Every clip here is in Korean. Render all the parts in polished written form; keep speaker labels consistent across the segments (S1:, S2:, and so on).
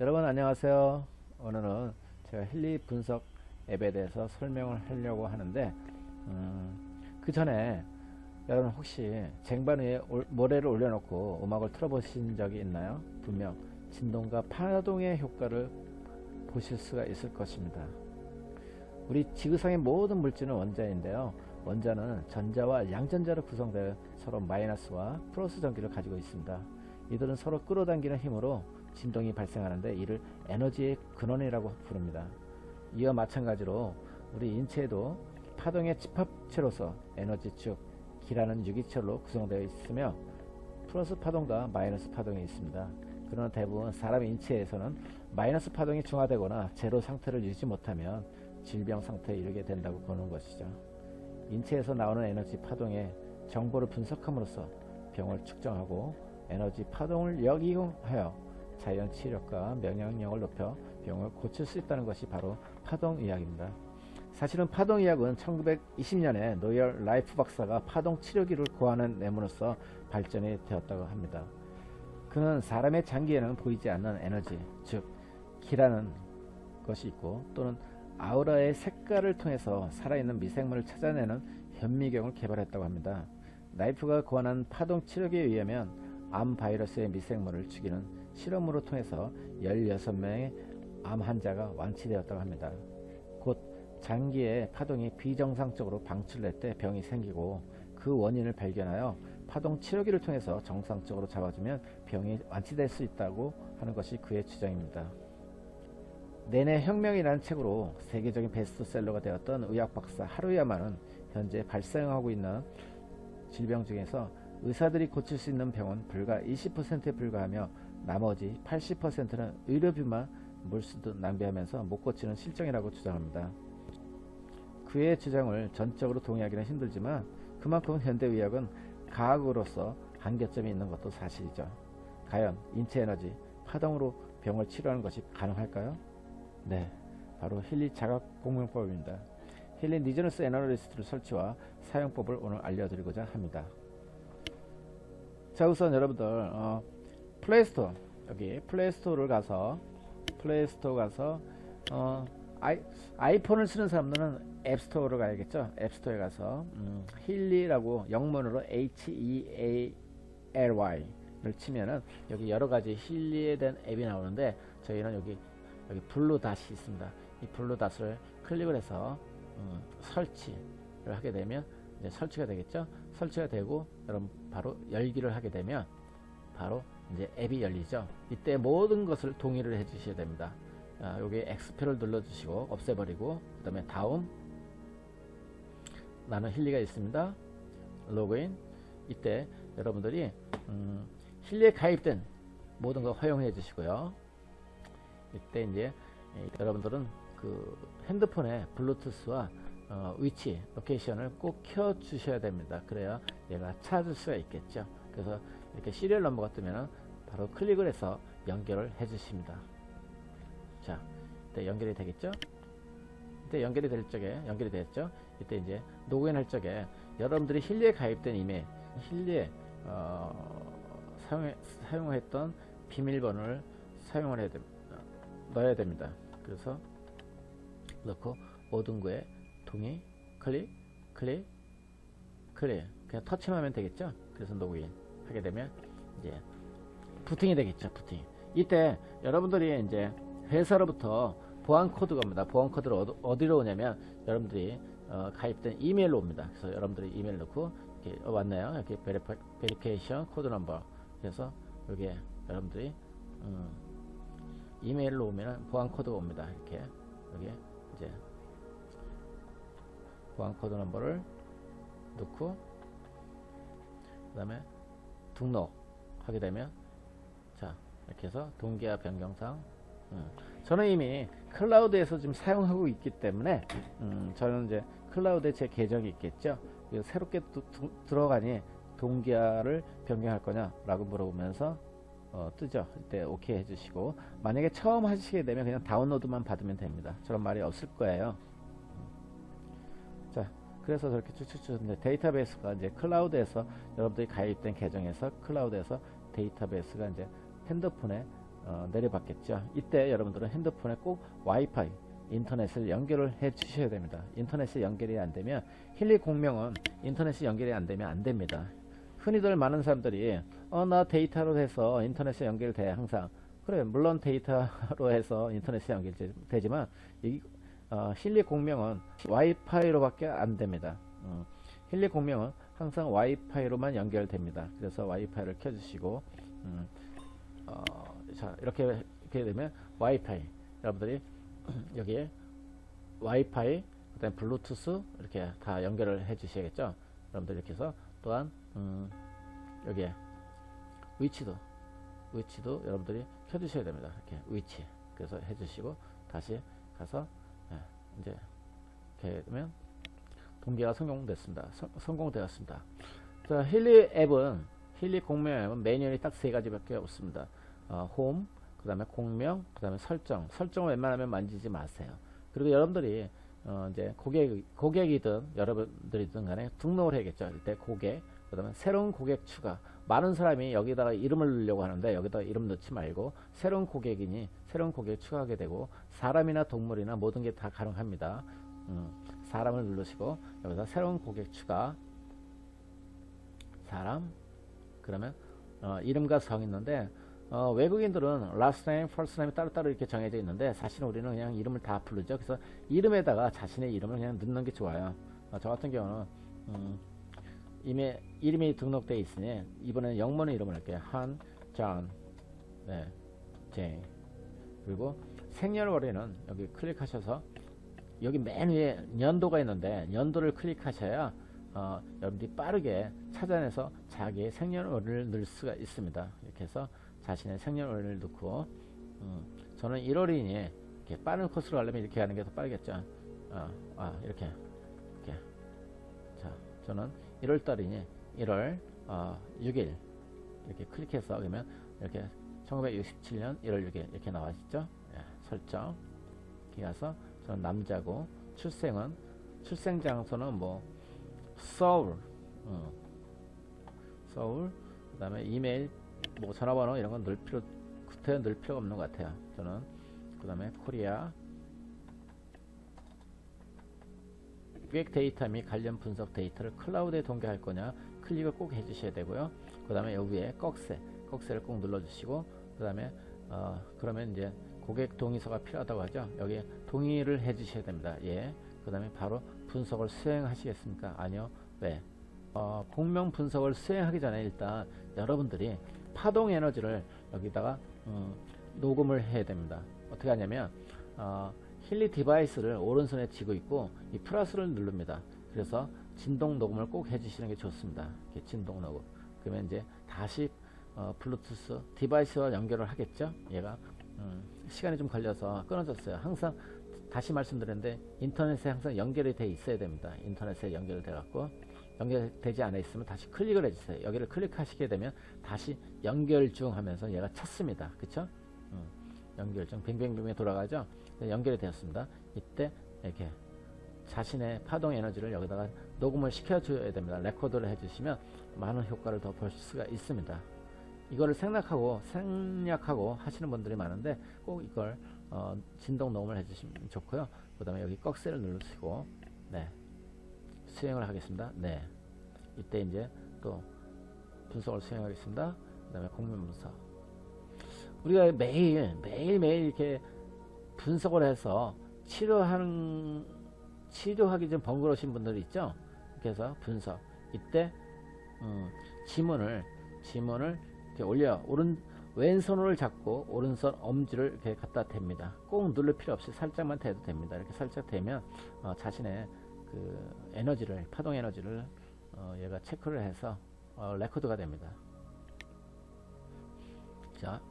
S1: 여러분 안녕하세요. 오늘은 제가 힐리 분석 앱에 대해서 설명을 하려고 하는데 그 전에 여러분 혹시 쟁반 위에 모래를 올려놓고 음악을 틀어보신 적이 있나요? 분명 진동과 파동의 효과를 보실 수가 있을 것입니다. 우리 지구상의 모든 물질은 원자인데요. 원자는 전자와 양전자로 구성되어 서로 마이너스와 플러스 전기를 가지고 있습니다. 이들은 서로 끌어당기는 힘으로 진동이 발생하는데 이를 에너지의 근원이라고 부릅니다. 이와 마찬가지로 우리 인체에도 파동의 집합체로서 에너지 즉 기라는 유기체로 구성되어 있으며 플러스 파동과 마이너스 파동이 있습니다. 그러나 대부분 사람 인체에서는 마이너스 파동이 중화되거나 제로 상태를 유지 못하면 질병 상태에 이르게 된다고 보는 것이죠. 인체에서 나오는 에너지 파동의 정보를 분석함으로써 병을 측정하고 에너지 파동을 역이용하여 자연 치료과 면역력을 높여 병을 고칠 수 있다는 것이 바로 파동의학입니다. 사실은 파동의학은 1920년에 노열 라이프 박사가 파동 치료기를 고안해냄으로써 발전이 되었다고 합니다. 그는 사람의 장기에는 보이지 않는 에너지, 즉 기라는 것이 있고 또는 아우라의 색깔을 통해서 살아있는 미생물을 찾아내는 현미경을 개발했다고 합니다. 라이프가 고안한 파동 치료기에 의하면 암 바이러스의 미생물을 죽이는 실험으로 통해서 16명의 암 환자가 완치되었다고 합니다. 곧 장기의 파동이 비정상적으로 방출될 때 병이 생기고 그 원인을 발견하여 파동 치료기를 통해서 정상적으로 잡아주면 병이 완치될 수 있다고 하는 것이 그의 주장입니다. 내내 혁명이라는 책으로 세계적인 베스트셀러가 되었던 의학 박사 하루야마는 현재 발생하고 있는 질병 중에서 의사들이 고칠 수 있는 병은 불과 20%에 불과하며 나머지 80%는 의료비만 물수도 낭비하면서 못 고치는 실정이라고 주장합니다. 그의 주장을 전적으로 동의하기는 힘들지만 그만큼 현대의학은 과학으로서 한계점이 있는 것도 사실이죠. 과연 인체 에너지, 파동으로 병을 치료하는 것이 가능할까요? 네, 바로 힐리 자각 공명법입니다. 힐리 리저너스 애널리스트를 설치와 사용법을 오늘 알려드리고자 합니다. 자, 우선 여러분들 플레이스토어, 여기 플레이스토어를 가서 아이폰을 쓰는 사람들은 앱스토어로 가야겠죠. 앱스토어에 가서 힐리라고 영문으로 HEALY를 치면은 여기 여러가지 힐리에 대한 앱이 나오는데 저희는 여기 블루 닷이 있습니다. 이 블루 닷을 클릭을 해서 설치를 하게 되면 이제 설치가 되겠죠. 설치가 되고 여러분 바로 열기를 하게 되면 바로 이제 앱이 열리죠. 이때 모든 것을 동의를 해 주셔야 됩니다. 여기 X표를 눌러 주시고 없애버리고 그 다음에 다음, 나는 힐리가 있습니다. 로그인. 이때 여러분들이 힐리에 가입된 모든 거 허용해 주시고요. 이때 이제 여러분들은 그 핸드폰에 블루투스와 위치, 로케이션을 꼭 켜 주셔야 됩니다. 그래야 얘가 찾을 수가 있겠죠. 그래서 이렇게 시리얼 넘버가 뜨면 바로 클릭을 해서 연결을 해 주십니다. 자, 이때 연결이 되겠죠. 이때 연결이 될 적에 연결이 됐죠. 이때 이제 로그인 할 적에 여러분들이 힐리에 가입된 이메일, 힐리에 사용했던 비밀번호를 사용을 해야 됩니다. 넣어야 됩니다. 그래서 넣고 모든 거에 동의, 클릭, 클릭, 클릭. 그냥 터치만 하면 되겠죠. 그래서 로그인 하게 되면 이제 부팅이 되겠죠. 부팅. 이때 여러분들이 이제 회사로부터 보안 코드가 옵니다. 보안 코드를 어디로 오냐면 여러분들이 가입된 이메일로 옵니다. 그래서 여러분들이 이메일 넣고 이렇게 왔나요? 이렇게 베리피케이션 코드 넘버. 그래서 여기에 여러분들이 이메일로 오면 보안 코드가 옵니다. 이렇게 여기에 이제 보안 코드 넘버를 넣고 그 다음에 등록하게 되면 자 이렇게 해서 동기화 변경상 저는 이미 클라우드에서 지금 사용하고 있기 때문에 저는 이제 클라우드에 제 계정이 있겠죠. 새롭게 들어가니 동기화를 변경할 거냐 라고 물어보면서 뜨죠. 이때 오케이 해주시고 만약에 처음 하시게 되면 그냥 다운로드만 받으면 됩니다. 저런 말이 없을 거예요. 자, 그래서 저렇게 쭉쭉쭉 데이터베이스가 이제 클라우드에서 여러분들이 가입된 계정에서 클라우드에서 데이터베이스가 이제 핸드폰에 내려받겠죠. 이때 여러분들은 핸드폰에 꼭 와이파이 인터넷을 연결을 해 주셔야 됩니다. 인터넷이 연결이 안 되면 힐리 공명은 인터넷이 연결이 안 되면 안 됩니다. 흔히들 많은 사람들이 나 데이터로 해서 인터넷에 연결돼 항상 그래 물론 데이터로 해서 인터넷에 연결되지만 이 힐리 공명은 와이파이로밖에 안 됩니다. 힐리 공명은 항상 와이파이로만 연결됩니다. 그래서 와이파이를 켜주시고 자 이렇게 되면 와이파이 여러분들이 여기에 와이파이 그다음에 블루투스 이렇게 다 연결을 해 주셔야겠죠. 여러분들 이렇게 해서 또한 여기에 위치도 여러분들이 켜주셔야 됩니다. 이렇게 위치 그래서 해주시고 다시 가서 이제 이렇게 되면 동기가 성공됐습니다. 성공되었습니다. 자, 힐리 앱은 힐리 공명 앱은 매뉴얼이 딱 세 가지밖에 없습니다. 홈, 그 다음에 공명, 그 다음에 설정을 웬만하면 만지지 마세요. 그리고 여러분들이 이제 고객이든 여러분들이든 간에 등록을 해야겠죠. 이때 고객, 그 다음에 새로운 고객 추가. 많은 사람이 여기다가 이름을 넣으려고 하는데 여기다가 이름 넣지 말고 새로운 고객이니 새로운 고객 추가하게 되고 사람이나 동물이나 모든 게 다 가능합니다. 사람을 누르시고 여기서 새로운 고객 추가 사람 그러면 이름과 성 있는데 외국인들은 last name, first name 따로따로 이렇게 정해져 있는데 사실은 우리는 그냥 이름을 다 부르죠. 그래서 이름에다가 자신의 이름을 그냥 넣는 게 좋아요. 저 같은 경우는 이미 이름이 등록되어 있으니 이번에는 영문의 이름을 할게요. 한, 존, 네, 제이. 그리고 생년월일은 여기 클릭하셔서 여기 맨 위에 연도가 있는데 연도를 클릭하셔야 여러분들이 빠르게 찾아내서 자기의 생년월일을 넣을 수가 있습니다. 이렇게 해서 자신의 생년월일을 넣고 저는 1월이니 이렇게 빠른 코스로 가려면 이렇게 하는 게 더 빠르겠죠. 이렇게 자 저는 1월달이니 1월 6일 이렇게 클릭해서 그러면 이렇게 1967년 1월 6일 이렇게 나와있죠. 설정 이렇게 가서 저는 남자고 출생 장소는 뭐 서울 그 다음에 이메일 뭐 전화번호 이런 건 넣을 필요가 없는 것 같아요. 저는 그 다음에 코리아 고객 데이터 및 관련 분석 데이터를 클라우드에 동기할 거냐 클릭을 꼭 해주셔야 되고요. 그 다음에 여기에 꺽쇠를 꼭 눌러주시고 그 다음에 그러면 이제 고객 동의서가 필요하다고 하죠. 여기에 동의를 해주셔야 됩니다. 예. 그 다음에 바로 분석을 수행하시겠습니까? 아니요. 왜? 공명 분석을 수행하기 전에 일단 여러분들이 파동 에너지를 여기다가 녹음을 해야 됩니다. 어떻게 하냐면 힐리 디바이스를 오른손에 쥐고 있고 이 플러스를 누릅니다. 그래서 진동 녹음을 꼭 해주시는 게 좋습니다. 이렇게 진동 녹음. 그러면 이제 다시 블루투스 디바이스와 연결을 하겠죠. 얘가 시간이 좀 걸려서 끊어졌어요. 항상 다시 말씀드렸는데 인터넷에 항상 연결이 돼 있어야 됩니다. 인터넷에 연결돼 갖고 연결되지 않아 있으면 다시 클릭을 해주세요. 여기를 클릭하시게 되면 다시 연결 중 하면서 얘가 찼습니다. 그쵸? 연결 중 빙빙빙 돌아가죠. 연결이 되었습니다. 이때 이렇게 자신의 파동 에너지를 여기다가 녹음을 시켜줘야 됩니다. 레코드를 해주시면 많은 효과를 더 볼 수가 있습니다. 이거를 생략하고 하시는 분들이 많은데 꼭 이걸 진동 녹음을 해주시면 좋고요. 그 다음에 여기 꺽쇠를 누르시고 네 수행을 하겠습니다. 네 이때 이제 또 분석을 수행하겠습니다. 그 다음에 공면 분석 우리가 매일매일 이렇게 분석을 해서 치료하기 좀 번거로우신 분들이 있죠. 그래서 분석 이때 지문을 이렇게 올려 왼손을 잡고 오른손 엄지를 이렇게 갖다 댑니다. 꼭 누를 필요 없이 살짝만 대도 됩니다. 이렇게 살짝 대면 자신의 그 에너지를 파동 에너지를 얘가 체크를 해서 레코드가 됩니다. 자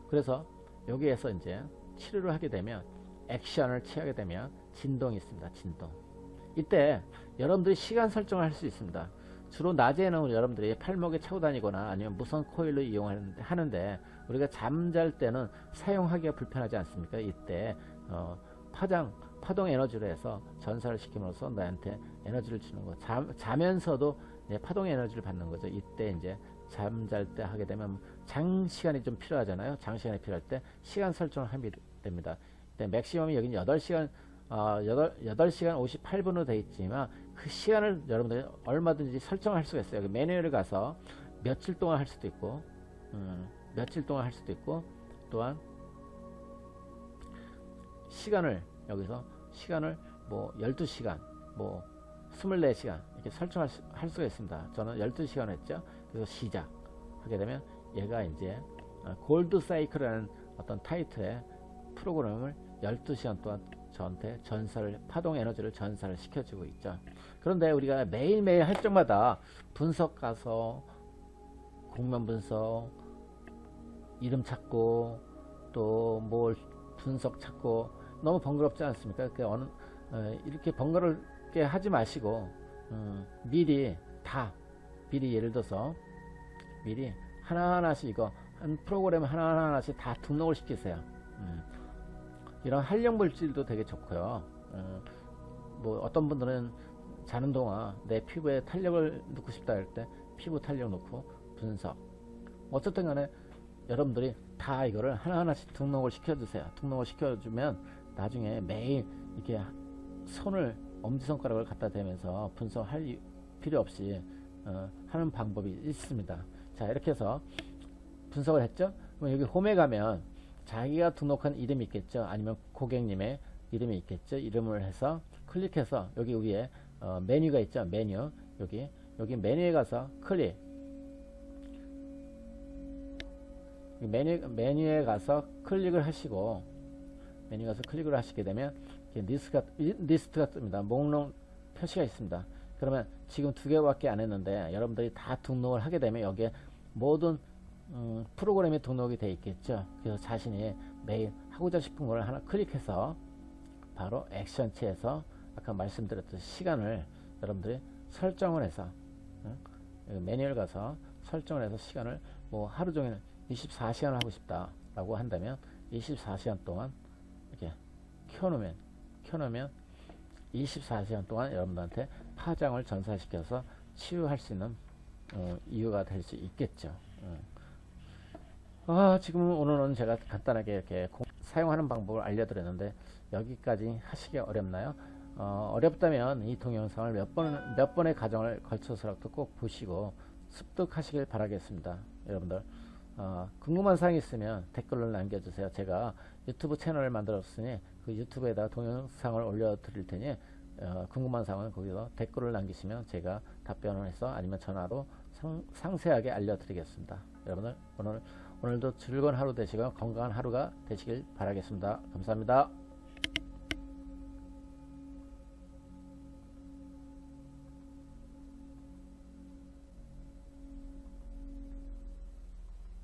S1: 그래서 여기에서 이제 치료를 하게 되면 액션을 취하게 되면 진동이 있습니다. 진동. 이때 여러분들이 시간 설정을 할 수 있습니다. 주로 낮에는 여러분들이 팔목에 차고 다니거나 아니면 무선 코일로 이용하는데 우리가 잠잘 때는 사용하기가 불편하지 않습니까? 이때 파동 에너지로 해서 전사를 시킴으로써 나한테 에너지를 주는 거. 자면서도 파동 에너지를 받는 거죠. 이때 이제 잠잘 때 하게 되면 장시간이 좀 필요하잖아요. 장시간이 필요할 때 시간 설정을 하면 됩니다. 맥시멈이 여기는 8시간 8시간 58분으로 되어 있지만 그 시간을 여러분들이 얼마든지 설정할 수가 있어요. 여기 메뉴를 가서 며칠 동안 할 수도 있고 며칠 동안 할 수도 있고 또한 시간을 여기서 시간을 뭐 12시간 뭐 24시간 이렇게 설정할 할 수가 있습니다. 저는 12시간 했죠. 그래서 시작 하게 되면 얘가 이제 골드 사이클이라는 어떤 타이틀의 프로그램을 12시간 동안 저한테 전사를 파동 에너지를 전사를 시켜주고 있죠. 그런데 우리가 매일매일 할 적마다 분석 가서 공면 분석 이름 찾고 또 뭘 분석 찾고 너무 번거롭지 않습니까? 이렇게 번거롭게 하지 마시고 미리 예를 들어서 미리 하나하나씩 이거 한 프로그램 하나하나씩 다 등록을 시키세요. 이런 활력 물질도 되게 좋고요. 뭐 어떤 분들은 자는 동안 내 피부에 탄력을 넣고 싶다 할 때 피부 탄력 넣고 분석. 어쨌든 간에 여러분들이 다 이거를 하나하나씩 등록을 시켜주세요. 등록을 시켜주면 나중에 매일 이렇게 엄지손가락을 갖다 대면서 분석할 필요 없이 하는 방법이 있습니다. 자, 이렇게 해서 분석을 했죠. 그럼 여기 홈에 가면 자기가 등록한 이름이 있겠죠. 아니면 고객님의 이름이 있겠죠. 이름을 해서 클릭해서 여기 위에 메뉴가 있죠. 메뉴 여기 메뉴에 가서 메뉴에 가서 클릭을 하시고 클릭을 하시게 되면 리스트가 뜹니다. 목록 표시가 있습니다. 그러면 지금 2개밖에 안 했는데 여러분들이 다 등록을 하게 되면 여기에 모든 프로그램이 등록이 되어 있겠죠. 그래서 자신이 매일 하고자 싶은 걸 하나 클릭해서 바로 액션치에서 아까 말씀드렸던 시간을 여러분들이 설정을 해서 메뉴를 가서 설정을 해서 시간을 뭐 하루 종일 24시간 하고 싶다 라고 한다면 24시간 동안 이렇게 켜놓으면 24시간 동안 여러분들한테 파장을 전사시켜서 치유할 수 있는 이유가 될 수 있겠죠. 지금 오늘은 제가 간단하게 이렇게 사용하는 방법을 알려드렸는데 여기까지 하시기 어렵나요? 어렵다면 이 동영상을 몇 번의 과정을 걸쳐서라도 꼭 보시고 습득하시길 바라겠습니다. 여러분들 궁금한 사항이 있으면 댓글로 남겨주세요. 제가 유튜브 채널을 만들었으니 그 유튜브에다 동영상을 올려드릴 테니 궁금한 사항은 거기서 댓글을 남기시면 제가 답변을 해서 아니면 전화로 상세하게 알려드리겠습니다. 여러분들 오늘도 즐거운 하루 되시고 건강한 하루가 되시길 바라겠습니다. 감사합니다.